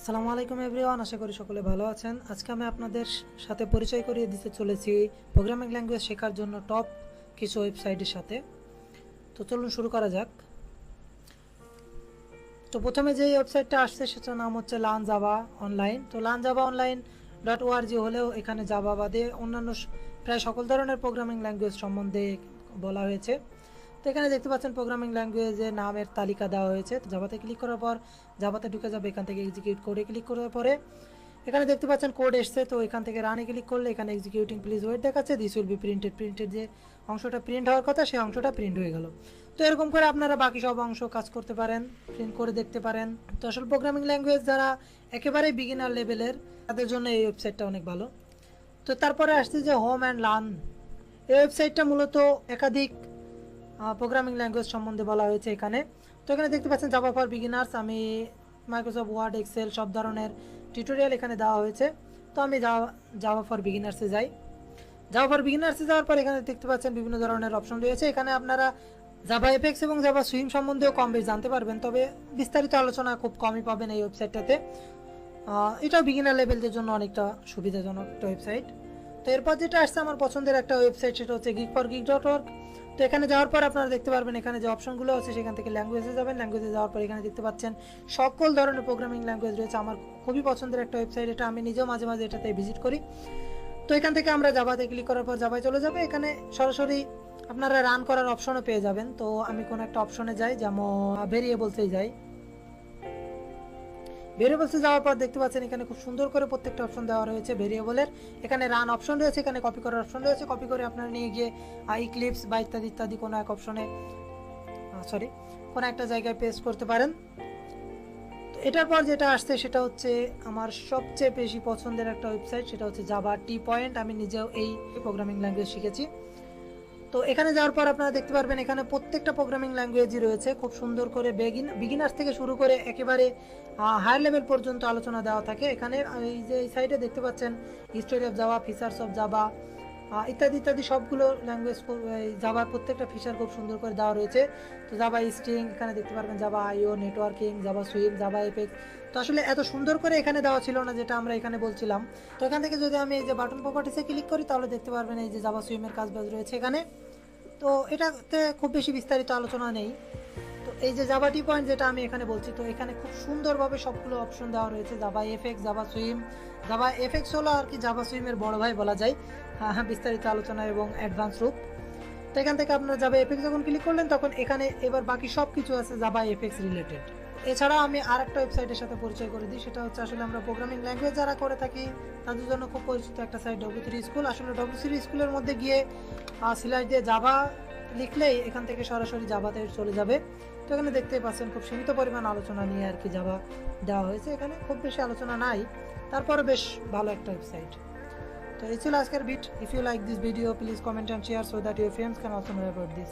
আসসালামু আলাইকুম এভরিওয়ান, আশা করি সকলে ভালো আছেন। আজকে আমি আপনাদের সাথে পরিচয় করিয়ে দিতে চলেছি প্রোগ্রামিং ল্যাঙ্গুয়েজ শেখার জন্য টপ কিছু ওয়েবসাইটের সাথে। তো চলুন শুরু করা যাক। তো প্রথমে যে ওয়েবসাইটটা আসছে সেটার নাম হচ্ছে লার্ন জাভা অনলাইন। তো লার্ন জাভা অনলাইন .org হলেও এখানে জাভা বাদে অন্যান্য প্রায় সকল ধরনের প্রোগ্রামিং ল্যাঙ্গুয়েজ সম্বন্ধে বলা হয়েছে। তো এখানে দেখতে পাচ্ছেন প্রোগ্রামিং ল্যাঙ্গুয়েজের নামের তালিকা দেওয়া হয়েছে। জাভাতে ক্লিক করার পর জাভাতে ঢুকে যাবে। এখান থেকে এক্সিকিউট কোডে ক্লিক করার পরে এখানে দেখতে পাচ্ছেন কোড এসছে। তো এখান থেকে রানে ক্লিক করলে এখানে এক্সিকিউটিং প্লিজ ওয়েট দেখাচ্ছে। দিস উইল বি প্রিন্টেড যে অংশটা প্রিন্ট হওয়ার কথা সেই অংশটা প্রিন্ট হয়ে গেল। তো এরকম করে আপনারা বাকি সব অংশ কাজ করতে পারেন, প্রিন্ট করে দেখতে পারেন। তো আসলে প্রোগ্রামিং ল্যাঙ্গুয়েজ যারা একেবারেই বিগিনার লেভেলের তাদের জন্য এই ওয়েবসাইটটা অনেক ভালো। তো তারপরে আসছে যে হোম অ্যান্ড লার্ন। এই ওয়েবসাইটটা মূলত একাধিক প্রোগ্রামিং ল্যাঙ্গুয়েজ সম্বন্ধে বলা হয়েছে এখানে। তো এখানে দেখতে পাচ্ছেন জাভা ফর বিগিনার্স। আমি মাইক্রোসফট ওয়ার্ড, এক্সেল সব ধরনের টিউটোরিয়াল এখানে দেওয়া হয়েছে। তো আমি জাভা ফর বিগিনার্সে যাই। জাভা ফর বিগিনার্সে যাওয়ার পর এখানে দেখতে পাচ্ছেন বিভিন্ন ধরনের অপশন রয়েছে। এখানে আপনারা জাভা এফএক্স এবং জাভা সুইম সম্বন্ধেও কম বেশ জানতে পারবেন, তবে বিস্তারিত আলোচনা খুব কমই পাবেন এই ওয়েবসাইটটাতে। এটাও বিগিনার লেভেলদের জন্য অনেকটা সুবিধাজনক একটা ওয়েবসাইট। তো এরপর যেটা আসছে আমার পছন্দের একটা ওয়েবসাইট, সেটা হচ্ছে geek4geek.org। তো এখানে যাওয়ার পর আপনারা দেখতে পারবেন এখানে যে অপশনগুলো আছে সেখান থেকে ল্যাঙ্গুয়েজে যাবেন। ল্যাঙ্গুয়েজে যাওয়ার পর এখানে দেখতে পাচ্ছেন সকল ধরনের প্রোগ্রামিং ল্যাঙ্গুয়েজ রয়েছে। আমার খুবই পছন্দের একটা ওয়েবসাইট এটা, আমি নিজেও মাঝে মাঝে এটাতে ভিজিট করি। তো এখান থেকে আমরা জাভাতে ক্লিক করার পর জাভায় চলে যাবে। এখানে সরাসরি আপনারা রান করার অপশনও পেয়ে যাবেন। তো আমি কোনো একটা অপশনে যাই, যেমন ভেরিয়েবলসে যাই। ভেরিয়েবলসে যাওয়ার পর দেখতে পাচ্ছেন এখানে খুব সুন্দর করে প্রত্যেকটা অপশন দেওয়া রয়েছে ভেরিয়েবলের। এখানে রান অপশন রয়েছে, এখানে কপি করার অপশন রয়েছে। কপি করে আপনারা নিয়ে গিয়ে ইক্লিপস বা ইত্যাদি ইত্যাদি কোনো এক অপশনে কোনো একটা জায়গায় পেস্ট করতে পারেন। তো এটার পর যেটা আসছে সেটা হচ্ছে আমার সবচেয়ে বেশি পছন্দের একটা ওয়েবসাইট, সেটা হচ্ছে জাভা টি পয়েন্ট। আমি নিজেও এই প্রোগ্রামিং ল্যাঙ্গুয়েজ শিখেছি। তো এখানে যাওয়ার পর আপনারা দেখতে পারবেন এখানে প্রত্যেকটা প্রোগ্রামিং ল্যাঙ্গুয়েজই রয়েছে। খুব সুন্দর করে বিগিনার্স থেকে শুরু করে একেবারে হায়ার লেভেল পর্যন্ত আলোচনা দেওয়া থাকে এখানে। এই যে এই সাইডে দেখতে পাচ্ছেন history of Java, features of Java ইত্যাদি ইত্যাদি সবগুলো ল্যাঙ্গুয়েজ জাভার প্রত্যেকটা ফিচার খুব সুন্দর করে দেওয়া রয়েছে। তো জাভা স্ট্রিং এখানে দেখতে পারবেন, Java IO, networking, Java swing, Java FX. তো আসলে এত সুন্দর করে এখানে দেওয়া ছিল না যেটা আমরা এখানে বলছিলাম। তো এখান থেকে যদি আমি এই যে বাটন প্রপার্টিসে ক্লিক করি তাহলে দেখতে পারবেন এই যে জাভা সুইমের কাজবাজ রয়েছে এখানে। তো এটাতে খুব বেশি বিস্তারিত আলোচনা নেই। তো এই যে জাভা টি পয়েন্ট যেটা আমি এখানে বলছি, তো এখানে খুব সুন্দরভাবে সবগুলো অপশন দেওয়া রয়েছে। Java FX, Java swing. Java FX হলো আর কি জাভা সুইমের বড় ভাই বলা যায়, বিস্তারিত আলোচনা এবং অ্যাডভান্স রূপ। তো এখান থেকে আপনারা জাভা এফএক্স যখন ক্লিক করলেন তখন এখানে এবার বাকি সব কিছু আছে জাভা এফএক্স রিলেটেড। এছাড়াও আমি আর একটা ওয়েবসাইটের সাথে পরিচয় করে দিই, সেটা হচ্ছে আসলে আমরা প্রোগ্রামিং ল্যাঙ্গুয়েজ যারা করে থাকি তাদের জন্য খুব পরিচিত একটা সাইট W3 স্কুল। আসলে W3 স্কুলের মধ্যে গিয়ে স্ল্যাশ দিয়ে জাভা লিখলেই এখান থেকে সরাসরি জাভাতে চলে যাবে। তো এখানে দেখতেই পাচ্ছেন খুব সীমিত পরিমাণ আলোচনা নিয়ে আর কি জাভা দেওয়া হয়েছে। এখানে খুব বেশি আলোচনা নাই, তারপরে বেশ ভালো একটা ওয়েবসাইট। তো এই ছিল আজকের video. If you like this video please comment and share so that your friends can also know about this.